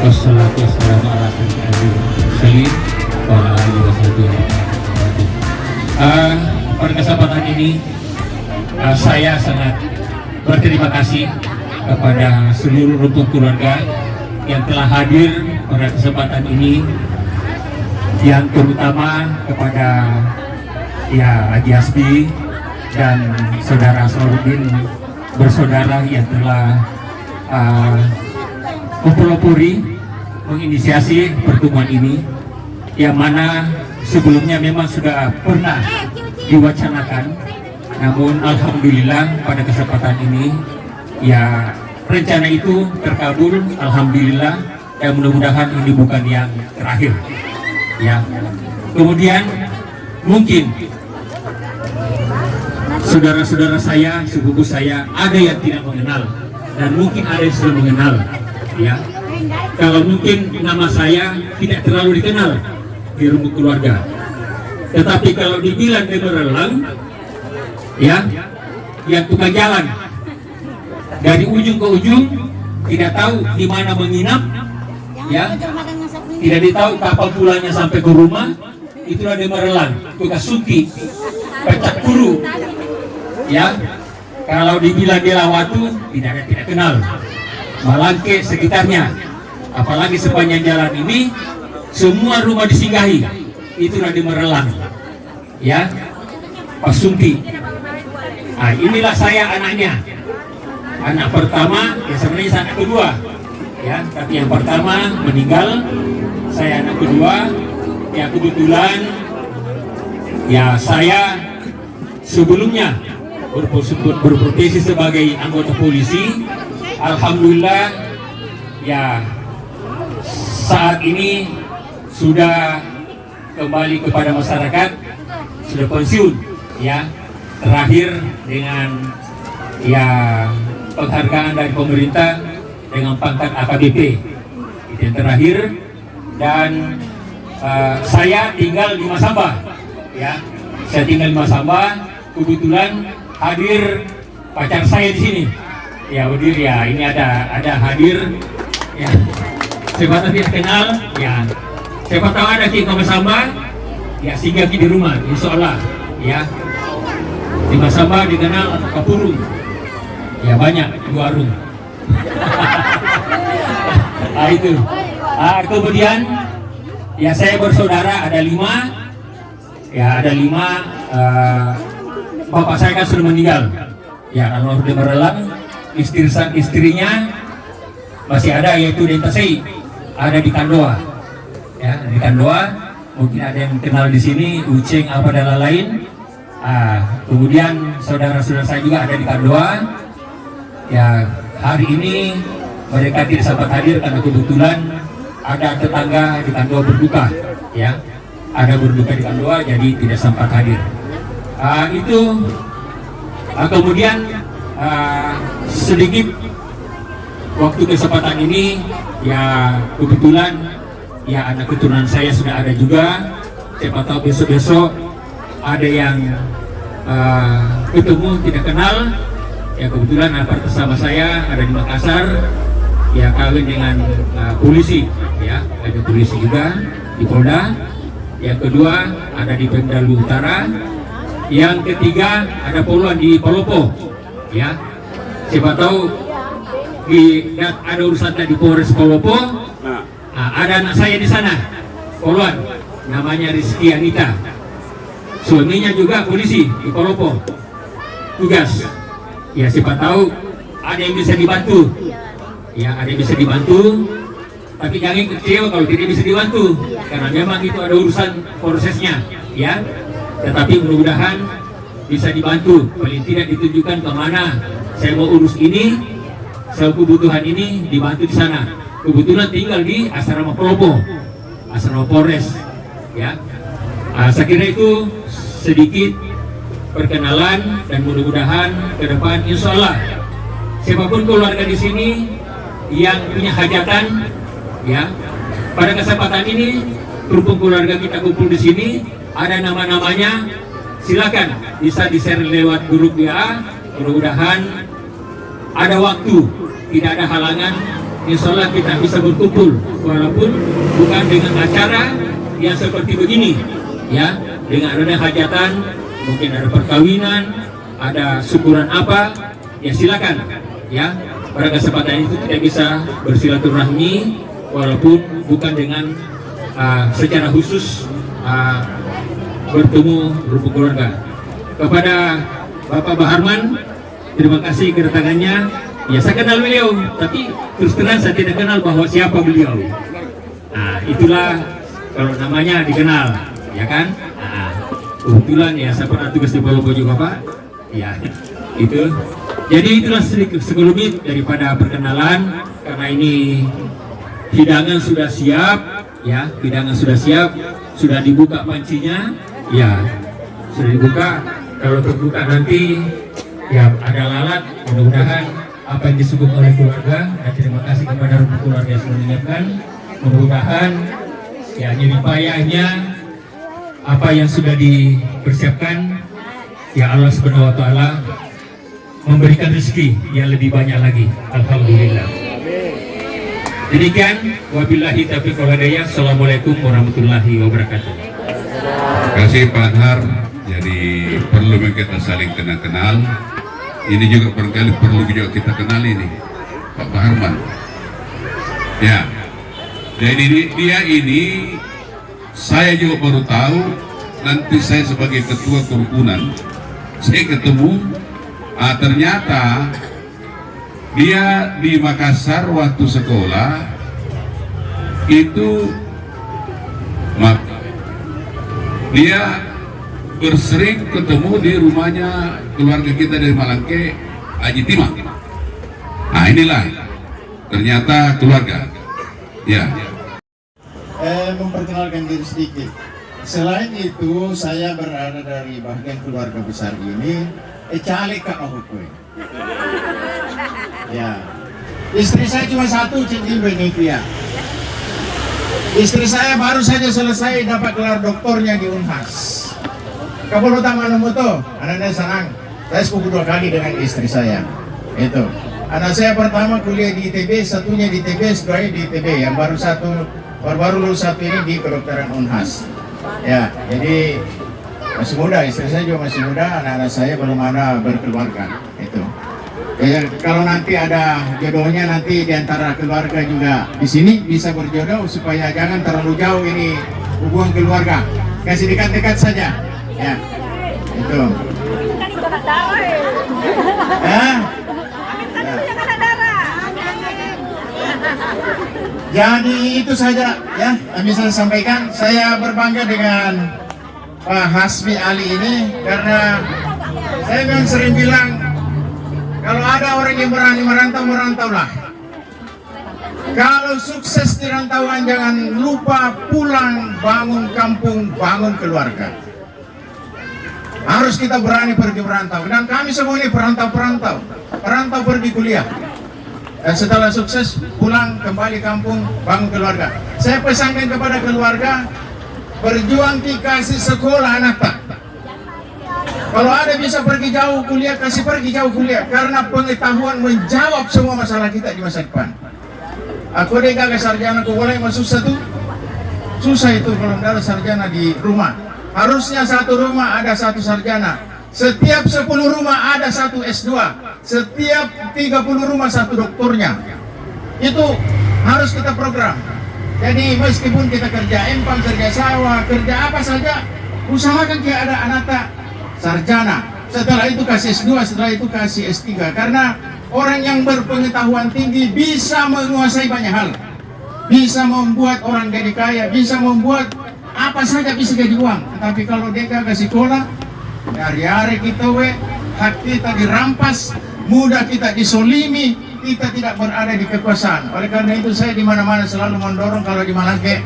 Wassalatu wassalamu ala sayyidil mursalin ala alihi wasallam. Pada kesempatan ini saya sangat berterima kasih kepada seluruh rukun keluarga yang telah hadir pada kesempatan ini, yang terutama kepada Haji Hasbi dan saudara Asrorudin bersaudara yang telah mempelopori menginisiasi pertemuan ini, yang mana sebelumnya memang sudah pernah diwacanakan, namun alhamdulillah pada kesempatan ini rencana itu terkabul, alhamdulillah, dan mudah-mudahan ini bukan yang terakhir. Kemudian mungkin saudara-saudara saya, sepupu saya, ada yang tidak mengenal dan mungkin ada yang sudah mengenal. Kalau mungkin nama saya tidak terlalu dikenal di rumpun keluarga, tetapi kalau dibilang Demerlang, yang tukang jalan dari ujung ke ujung, tidak tahu di mana menginap, tidak ditahu kapan pulangnya sampai ke rumah, itulah Demerlang, tukang sunti, pecah kuru. Kalau dibilang Delawatu, tidak kenal. Malangke sekitarnya, apalagi sepanjang jalan ini semua rumah disinggahi, itulah Demerlang, Pak Sunti. Inilah saya anaknya, anak pertama, sebenarnya anak kedua, tapi yang pertama meninggal, saya anak kedua. Kebetulan saya sebelumnya berprofesi sebagai anggota polisi. Alhamdulillah saat ini sudah kembali kepada masyarakat, sudah pensiun, terakhir dengan penghargaan dari pemerintah dengan pangkat AKBP, itu yang terakhir. Dan saya tinggal di Masamba, saya tinggal di Masamba. Kebetulan hadir pacar saya di sini, hadir, ini ada hadir, siapa tahu tidak kenal, siapa tahu ada di Masamba, singgah di rumah, insya Allah, di Masamba dikenal Kapurung, banyak di warung. Itu. Kemudian saya bersaudara ada 5, ada 5. Bapak saya kan sudah meninggal, almarhum Demerlang. Istrinya masih ada, yaitu Dentasei, ada di Kandoa, di Kandoa. Mungkin ada yang kenal di sini, Uceng apa dan lain-lain. Kemudian saudara-saudara saya juga ada di Kandoa. Hari ini mereka tidak sempat hadir karena kebetulan ada tetangga di Kandoa berduka, ada berduka di Kandoa, jadi tidak sempat hadir. Kemudian sedikit waktu kesempatan ini, kebetulan anak keturunan saya sudah ada juga. Siapa tahu besok-besok ada yang ketemu tidak kenal. Kebetulan apa bersama saya ada di Makassar, kawin dengan polisi, ada polisi juga di Polda. Yang kedua ada di Pemda Luwu Utara. Yang ketiga ada poluan di Palopo, siapa tahu ada urusan di Polres Palopo. Ada anak saya di sana, poluan, namanya Rizky Anita, suaminya juga polisi di Palopo, tugas. Siapa tahu ada yang bisa dibantu, ada yang bisa dibantu, tapi jangan kecewa kalau tidak bisa dibantu, karena memang itu ada urusan prosesnya, tetapi mudah-mudahan bisa dibantu, paling tidak ditunjukkan kemana saya mau urus ini, saya kebutuhan ini dibantu di sana. Kebetulan tinggal di asrama Palopo, asrama Polres, saya kira itu sedikit perkenalan, dan mudah-mudahan ke depan insya Allah siapapun keluarga di sini yang punya hajatan, pada kesempatan ini rukun keluarga kita kumpul di sini. Ada nama-namanya, silakan bisa di-share lewat grup WA. Mudah-mudahan ada waktu, tidak ada halangan, insya Allah kita bisa berkumpul walaupun bukan dengan acara, yang seperti begini, ya, dengan ada hajatan, mungkin ada perkawinan, ada syukuran apa, ya silakan, ya. Pada kesempatan itu kita bisa bersilaturahmi, walaupun bukan dengan secara khusus bertemu rumpun keluarga. Kepada Bapak Baharman, terima kasih kedatangannya. Ya, saya kenal beliau, tapi terus terang saya tidak kenal bahwa siapa beliau. Nah, itulah kalau namanya dikenal, ya kan? Nah, kebetulan ya saya pernah tugas di Palopo juga, Pak. Ya, itu. Jadi itulah sekelumit daripada perkenalan, karena ini hidangan sudah siap, ya, hidangan sudah siap, sudah dibuka pancinya, ya, sudah dibuka. Kalau terbuka nanti, ya ada lalat, mudah-mudahan apa yang disuguhkan oleh keluarga, dan terima kasih kepada keluarga yang sudah menyiapkan, mudah-mudahan ya nyeri payahnya apa yang sudah dipersiapkan, ya Allah Subhanahu wa Ta'ala memberikan rezeki yang lebih banyak lagi. Alhamdulillah. Demikian, wabillahi taufiq wal hidayah. Assalamualaikum warahmatullahi wabarakatuh. Terima kasih Pak Anhar. Jadi perlu kita saling kenal. Ini juga barangkali perlu juga kita kenal ini Pak Baharman. Ya. Jadi dia ini saya juga baru tahu. Nanti saya sebagai ketua kerukunan saya ketemu. Ternyata dia di Makassar waktu sekolah itu dia bersering ketemu di rumahnya keluarga kita dari Malangke, Haji Timah. Nah inilah ternyata keluarga. Ya. Memperkenalkan diri sedikit. Selain itu saya berada dari bagian keluarga besar ini. Caleg kak aku. Ya, istri saya cuma satu, Cinti Benevia. Istri saya baru saja selesai dapat gelar doktornya di Unhas. Kamu utama nomor tuh, anaknya senang. Saya sepupu 2 kali dengan istri saya. Itu. Anak saya pertama kuliah di ITB, satunya di ITB, seduanya di ITB. Yang baru lulus satu ini di kedokteran Unhas. Ya, jadi masih muda, istri saya juga masih muda, anak-anak saya belum ada berkeluarga. Itu. Ya, kalau nanti ada jodohnya nanti di antara keluarga juga di sini bisa berjodoh supaya jangan terlalu jauh ini hubungan keluarga. Kasih dekat-dekat saja. Ya. Itu. Ya. Jadi itu saja ya, yang bisa saya sampaikan. Saya berbangga dengan Pak Hasbi Ali ini karena saya memang sering bilang kalau ada orang yang berani merantau, merantaulah. Kalau sukses di rantauan jangan lupa pulang, bangun kampung, bangun keluarga. Harus kita berani pergi merantau. Dan kami semua ini perantau pergi kuliah. Dan setelah sukses pulang kembali kampung, bangun keluarga. Saya pesankan kepada keluarga, berjuang dikasih sekolah anak tak. Kalau ada bisa pergi jauh kuliah, kasih pergi jauh kuliah. Karena pengetahuan menjawab semua masalah kita di masa depan. Aku deh gak sarjana, aku boleh masuk satu. Susah itu kalau ada sarjana di rumah. Harusnya satu rumah ada satu sarjana. Setiap 10 rumah ada satu S2. Setiap 30 rumah satu doktornya. Itu harus kita program. Jadi meskipun kita kerja empang, kerja sawah, kerja apa saja, usahakan kita ada anak sarjana. Setelah itu kasih S2, setelah itu kasih S3. Karena orang yang berpengetahuan tinggi bisa menguasai banyak hal. Bisa membuat orang jadi kaya, bisa membuat apa saja bisa jadi uang. Tapi kalau dia gak sekolah, hari-hari kita hak kita dirampas, mudah kita disolimi, kita tidak berada di kekuasaan. Oleh karena itu saya di mana-mana selalu mendorong kalau di Malangke,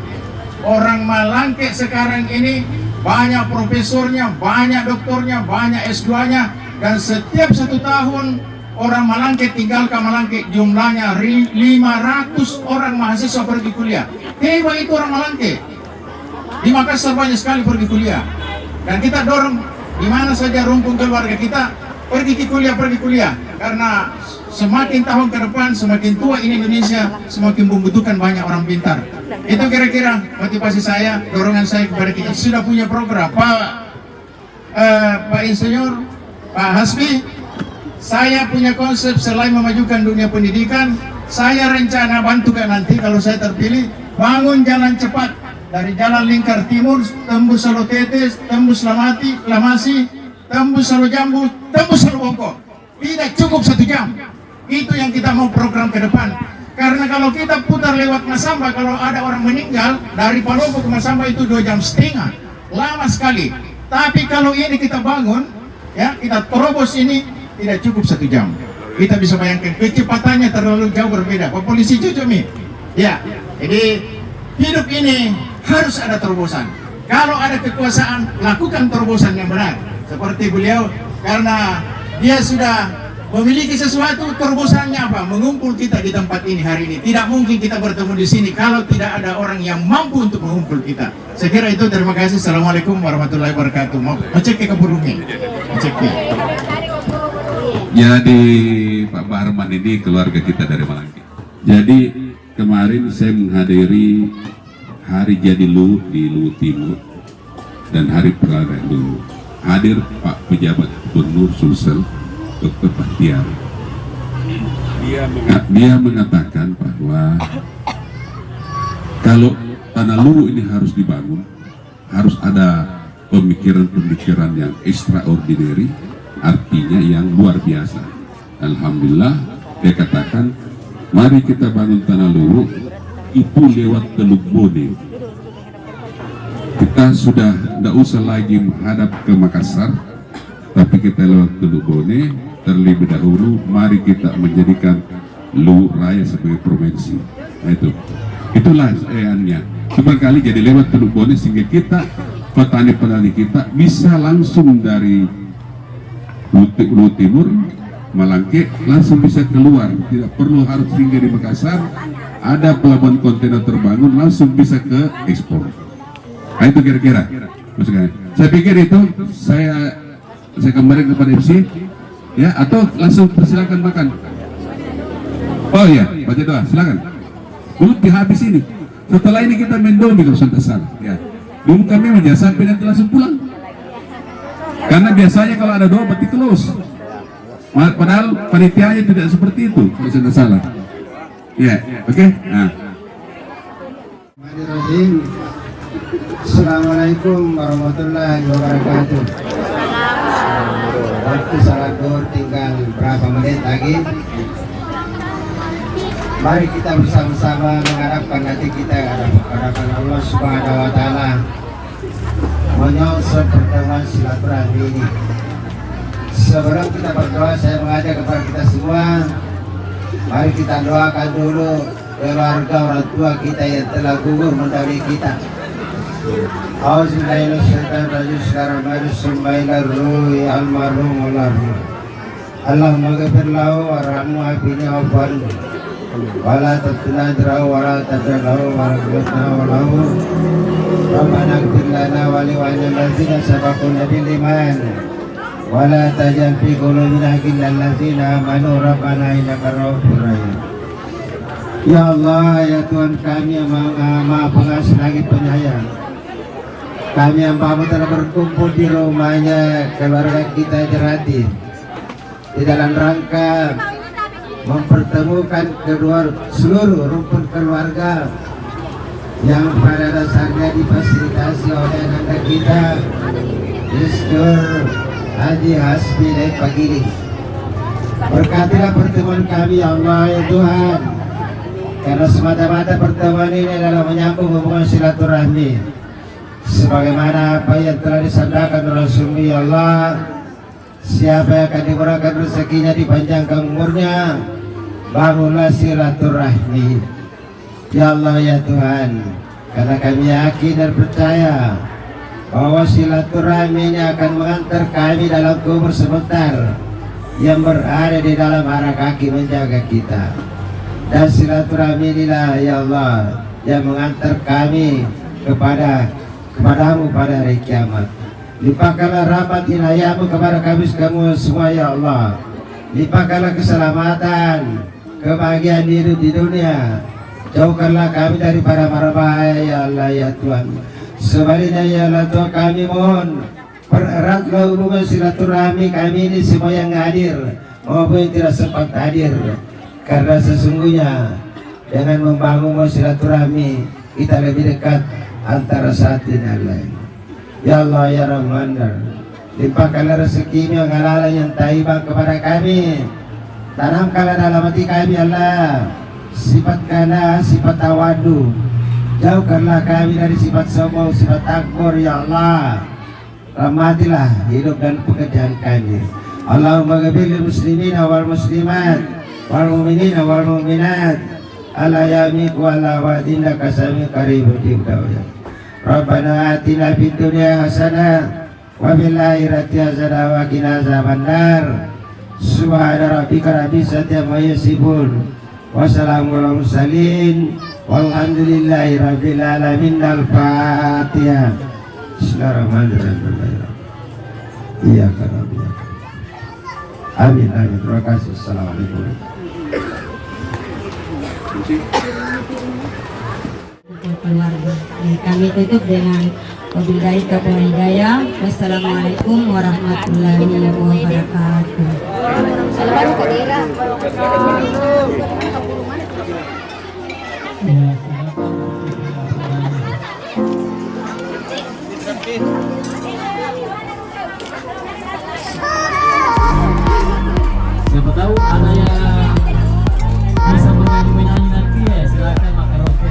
orang Malangke sekarang ini banyak profesornya, banyak doktornya, banyak S2-nya, dan setiap 1 tahun orang Malangke tinggalkan Malangke jumlahnya 500 orang mahasiswa pergi kuliah. Hebat itu orang Malangke. Di Makassar banyak sekali pergi kuliah. Dan kita dorong di mana saja rumpun keluarga kita pergi kuliah. Karena semakin tahun ke depan, semakin tua ini Indonesia, semakin membutuhkan banyak orang pintar. Itu kira-kira motivasi saya, dorongan saya kepada kita. Sudah punya program, Pak Insinyur, Pak Hasbi. Saya punya konsep selain memajukan dunia pendidikan, saya rencana bantu nanti kalau saya terpilih, bangun jalan cepat dari Jalan Lingkar Timur, tembus Solo Tetes, tembus Lamasi, tembus Solo Jambu, tembus Solo Bongko. Tidak cukup 1 jam. Itu yang kita mau program ke depan. Karena kalau kita putar lewat Masamba, kalau ada orang meninggal dari Palopo ke Masamba itu 2,5 jam, lama sekali. Tapi kalau ini kita bangun, ya kita terobos ini tidak cukup 1 jam. Kita bisa bayangkan kecepatannya terlalu jauh berbeda. Pak Polisi jujur nih, ya. Jadi hidup ini harus ada terobosan. Kalau ada kekuasaan, lakukan terobosan yang benar. Seperti beliau, karena dia sudah memiliki sesuatu, terobosannya apa? Mengumpul kita di tempat ini hari ini. Tidak mungkin kita bertemu di sini kalau tidak ada orang yang mampu untuk mengumpul kita. Saya kira itu. Terima kasih. Assalamualaikum warahmatullahi wabarakatuh. Mau cek ke burungnya. Cek ke. Jadi Pak Baharman ini keluarga kita dari Malangke. Jadi kemarin saya menghadiri hari jadi Luwu di Luwu Timur dan hari Pelaga Luwu. Hadir Pak pejabat Gubernur Sulsel Dr. Bahtiar. Dia mengatakan bahwa kalau tanah Luwu ini harus dibangun, harus ada pemikiran-pemikiran yang extraordinary, artinya yang luar biasa. Alhamdulillah, dia katakan, mari kita bangun tanah Luwu itu lewat Teluk Bone. Kita sudah tidak usah lagi menghadap ke Makassar, tapi kita lewat Teluk Bone. Terlebih dahulu, mari kita menjadikan Luwu Raya sebagai provinsi. Nah, itulah seandainya. Seberkali jadi lewat Teluk Bone sehingga kita, petani-petani kita bisa langsung dari Luwu Timur, Malangke, langsung bisa keluar. Tidak perlu harus singgah di Makassar. Ada pelabuhan kontainer terbangun, langsung bisa ke ekspor. Nah, itu kira-kira. Saya pikir itu saya kembali kepada MC. Ya, atau langsung persilakan makan. Oh iya, baca doa, silakan. Dulu habis ini. Setelah ini kita mendomi kalau sampai sana. Ya. Dulu kami meja sampai nanti langsung pulang. Karena biasanya kalau ada doa berarti close. Padahal panitianya tidak seperti itu kalau saya tidak salah. Ya, oke. Nah. Assalamualaikum warahmatullahi wabarakatuh. Waktu salat zuhur tinggal berapa menit lagi. Mari kita bersama-sama mengharapkan nanti kita hadapan Allah Subhanahu wa Ta'ala, menyongsong pertemuan silaturahmi ini. Sebelum kita berdoa, saya mengajak kepada kita semua, mari kita doakan dulu keluarga orang tua kita yang telah gugur mendahului kita. Allahumma ghafir lahu warhamhu wa'afini wa'fu wala tadrahu wala tadrahu wala walahu. Rabbana ighfir lana wa li wa'lillazina sabaquna bil iman wala tajal fi qulubina ghillan ladzina amanu rabbana innaka ra'ufur rahim. Ya Allah, ya Tuhan kami yang Maha Pengasih Langit Penyayang, kami yang telah berkumpul di rumahnya keluarga kita terhati di dalam rangka mempertemukan seluruh rumpun keluarga yang pada dasarnya difasilitasi oleh anak kita Mr. Haji Hasbi dan Pagiri. Berkatilah pertemuan kami ya Allah ya Tuhan, karena semata-mata pertemuan ini adalah menyambung hubungan silaturahmi sebagaimana apa yang telah disandarkan Rasulullah. Ya Allah, siapa yang akan dimurahkan rezekinya, dipanjangkan umurnya, bangunlah silaturahmi ya Allah ya Tuhan, karena kami yakin dan percaya bahwa silaturahmi ini akan mengantar kami dalam kubur sebentar yang berada di dalam arah kaki menjaga kita. Dan silaturahmi inilah ya Allah yang mengantar kami kepadamu pada hari kiamat. Limpahkanlah rahmat inayahmu kepada kami semua ya Allah. Limpahkanlah keselamatan, kebahagiaan hidup di dunia. Jauhkanlah kami dari para mara bahaya ya Allah ya Tuhan. Sebaliknya ya Allah Tuhan, kami mohon pereratlah hubungan silaturahmi kami ini semua yang hadir maupun yang tidak sempat hadir. Karena sesungguhnya dengan membangun silaturahmi kita lebih dekat antara satu dan lain. Ya Allah ya Rahman, limpahkanlah rezeki yang halal yang taibah kepada kami. Tanamkanlah dalam hati kami Allah sifat kana, sifat tawadu. Jauhkanlah kami dari sifat sombong, sifat takbur ya Allah. Rahmatilah hidup dan pekerjaan kami. Allahumma ghafir lil muslimin wal muslimat wal mu'minin wal mu'minat ala yamik wa la wadina kasami qaribun dawya. Rabbana atina fid dunya hasanah wa fil akhirati hasanah wa qina azabannar. Subhana rabbika rabbil izzati amma yasifun wa salamun alal mursalin walhamdulillahi rabbil alamin. Al-Fatihah. Bismillahirrahmanirrahim. Iya kan. Amin amin. Terima kasih. Assalamualaikum. Keluarga. Kami tutup dengan wabillahi taufiq wal hidayah. Wassalamualaikum warahmatullahi wabarakatuh. Siapa tahu ada yang bisa menyanyi nanti ya silakan karaoke.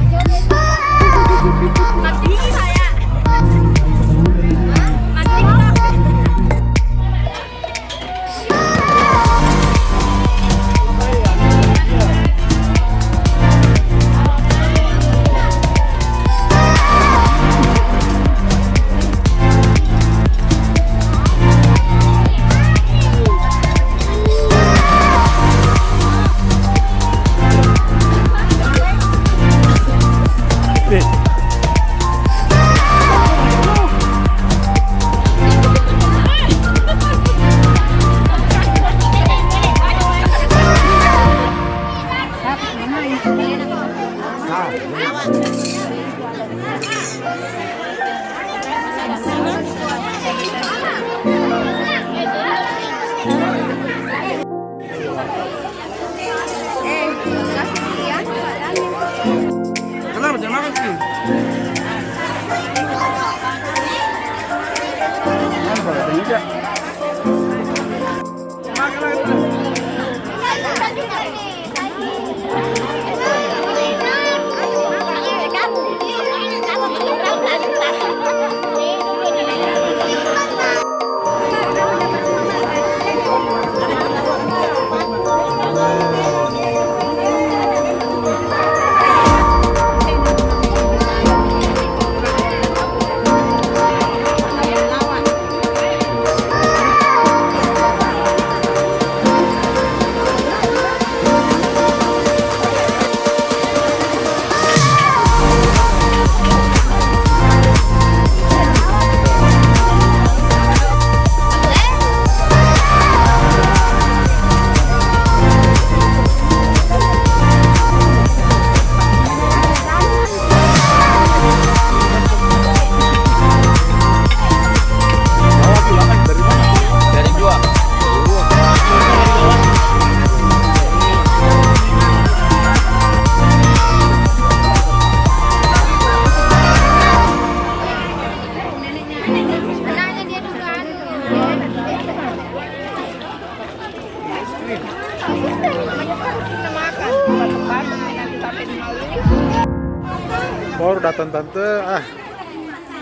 Baru datang tante,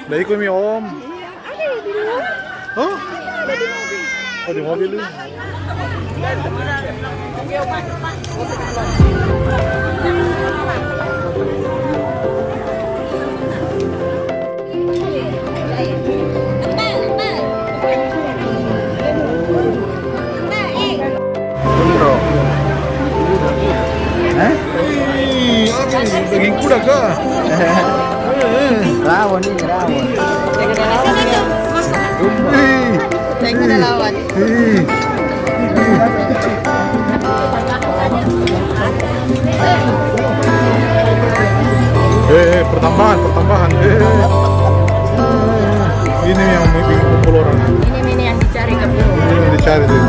udah ikut mi om. Oh? Oh di mobil lu. Daging kuda kah? Rawon ini rawon. ada lawan. Pertambahan. Ini yang kumpul orang. Ini yang dicari kamu. Ini yang dicari tuh.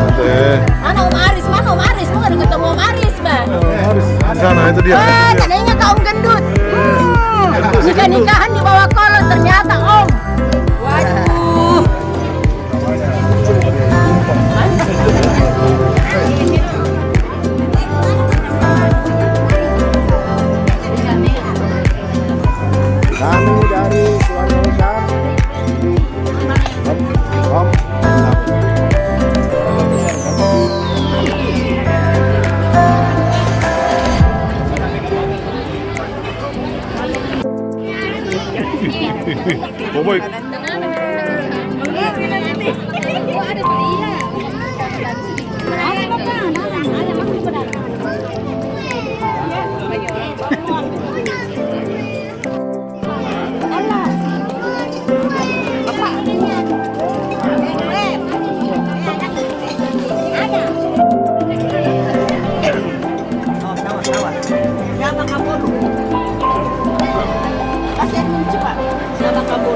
Mana Om Aris? Mau nggak ketemu Om Aris, Mbak? Aris, di sana itu dia. Katanya kaum gendut. Nikah-nikahan di bawah kolong ternyata Om. Waduh. Kami dari keluarga besar Om Boboy. Siapa kamu? Kasih kunci, Pak. Siapa kamu?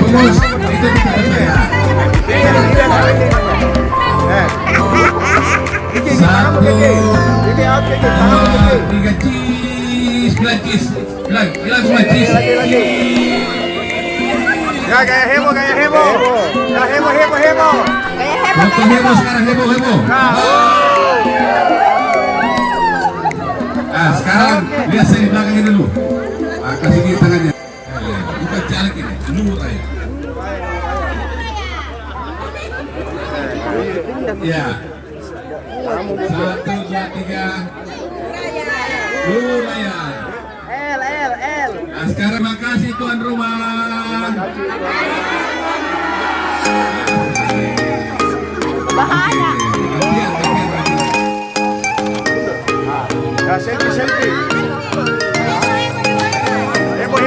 Pengurus itu satu, tiga cheese, bilang cheese, bilang semua cheese. Ya kayak heboh. Ya heboh. Waktu heboh sekarang heboh. Nah sekarang lihat saya di belakang ini dulu. Kasih dia tangannya. Bukan caleg ini, lurut aja. Ya. 1, 2, 3. Lurayan. L. Nah, sekarang makasih tuan rumah. Bahaya. Ya selfie. Heboh.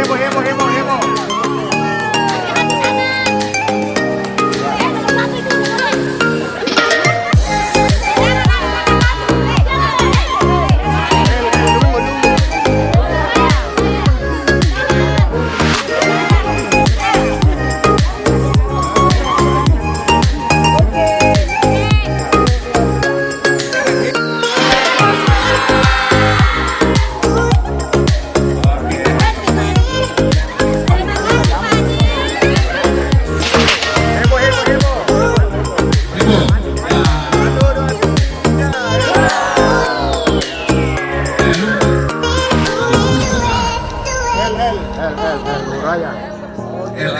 L.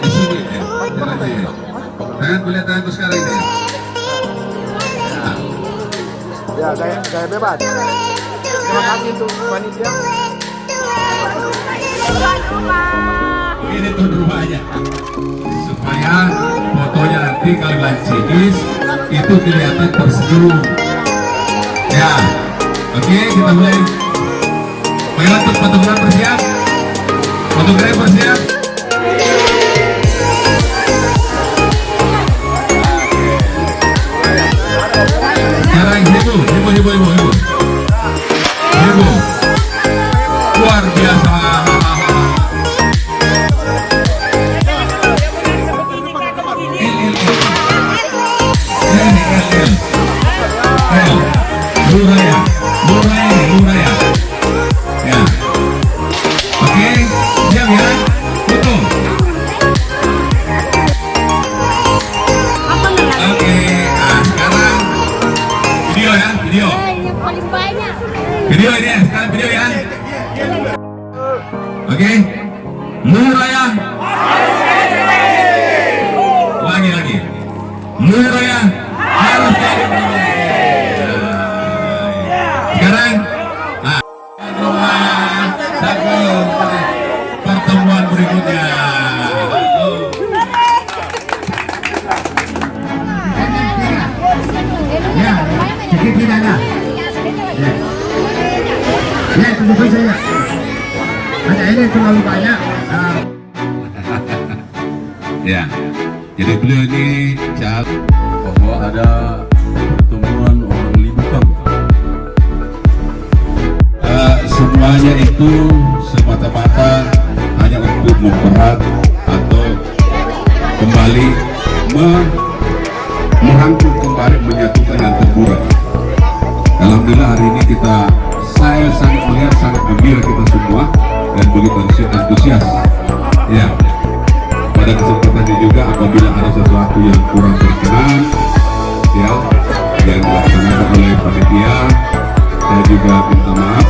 Di sini. Tanganku lihat tanganku sekarang ini. Ya, gaya bebas. Terima kasih untuk panitia. Ini tuan rumahnya. Supaya fotonya nanti kalau lancis itu kelihatan tersenyum. Ya, oke kita mulai. Baiklah untuk fotografer siap. Fotografer siap. Sekarang heboh. Luar biasa. Luraya. Ya. Oke, siap ya. Luraya harus jadi sekarang satu pertemuan berikutnya. Ya, sedikit tidak. Ya, tunggu saja. Ada ini terlalu banyak. Ya, jadi beliau ini bahwa ada pertemuan orang Libukan. semuanya itu semata-mata hanya untuk mempererat atau kembali merangkul kembali, menyatukan dan terburai. Alhamdulillah hari ini saya sangat melihat sangat gembira kita semua dan begitu antusias. Ya, pada kesempatan ini juga apabila ada sesuatu yang kurang berkenan, ya, yang dilaksanakan oleh panitia, saya juga minta maaf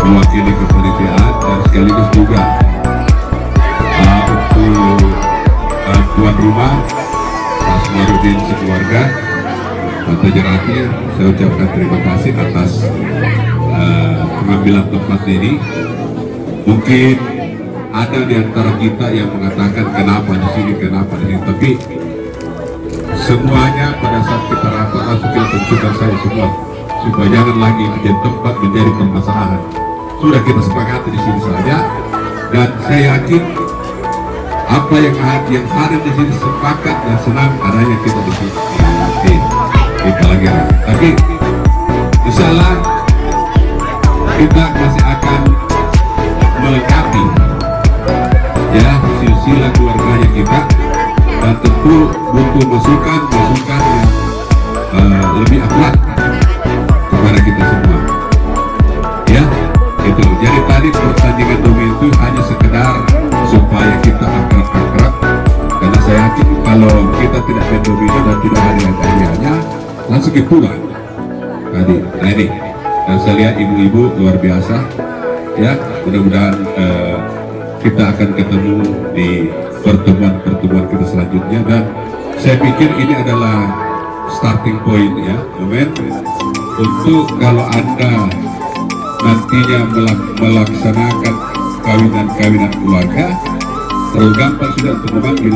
mewakili kepanitiaan dan sekaligus juga untuk tuan rumah Pak Asmarudin sekeluarga atau Jerati, saya ucapkan terima kasih atas pengambilan tempat ini. Mungkin ada di antara kita yang mengatakan kenapa di sini, tapi semuanya pada saat kita rapat langsung kita tentukan saya semua supaya jangan lagi menjadi tempat menjadi permasalahan. Sudah kita sepakati di sini saja, dan saya yakin apa yang hadir di sini sepakat dan senang adanya kita di sini di Kalageran. Tapi insyaallah kita masih akan melengkapi ya silsilah keluarganya kita, dan tentu butuh masukan yang lebih akurat kepada kita semua. Ya, itu. Jadi tadi pertandingan domi itu hanya sekedar supaya kita akrab-akrab, karena saya yakin kalau kita tidak main domino dan tidak ada hadiahnya langsung pulang tadi. Nah ini, dan saya lihat ibu-ibu luar biasa ya. Mudah-mudahan kita akan ketemu di pertemuan kita selanjutnya, dan saya pikir ini adalah starting point ya, momen untuk kalau Anda nantinya melaksanakan kawinan keluarga, terlalu gampang sudah untuk memanggil,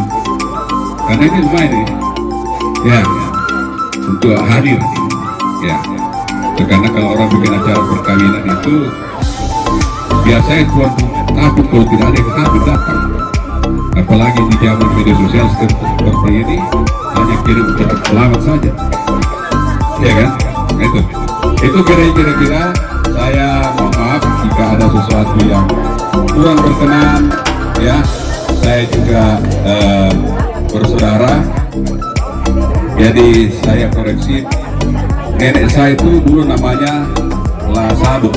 karena ini lumayan ya untuk hadir ya. Karena kalau orang bikin acara perkawinan itu biasanya tuan takut kalau tidak ada yang datang, apalagi di zaman media sosial seperti ini hanya kirim ucapan selamat saja, ya kan? Itu kira-kira saya mohon maaf jika ada sesuatu yang kurang berkenan ya. Saya juga bersaudara, jadi saya koreksi. Nenek saya itu dulu namanya Lasado,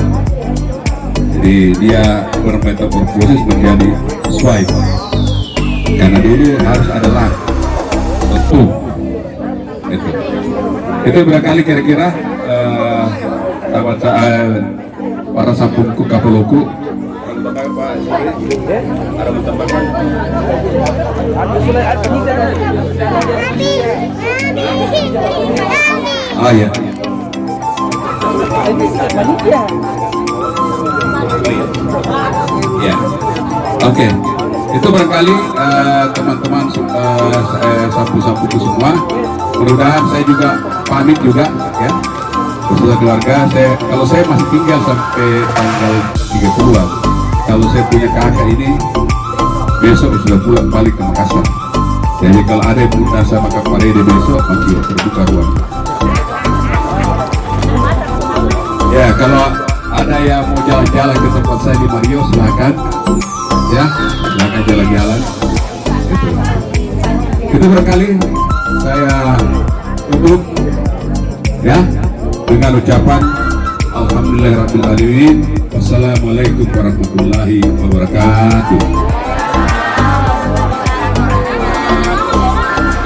jadi dia bermetamorfosis menjadi swipe, karena dulu harus ada lah tentu itu berkali kira-kira para sampungku kapoloku ada menambahkan ya. Ya, oke. Itu barangkali teman-teman sapu-sapuku semua. Mudah-mudahan saya juga pamit juga ya. Beserta keluarga kalau saya masih tinggal sampai tanggal 30-an. Kalau saya punya kakak ini besok sudah pulang balik ke Makassar. Jadi kalau ada yang punya sama Kak Parede besok masih terbuka ruang. Ya, kalau ada yang mau jalan-jalan ke tempat saya di Mario, silakan ya, silakan jalan-jalan. Itu barangkali saya tutup ya dengan ucapan Alhamdulillahirrahmanirrahim. Wassalamualaikum warahmatullahi wabarakatuh.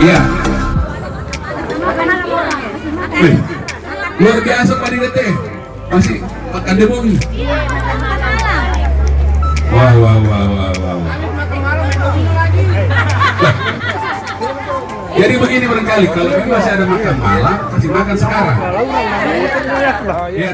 Iya. Luar biasa Pak Dite. Masih makan di mobil. Wah. Jadi begini barangkali, kalau masih ada makan malam, kasih makan sekarang. Iya,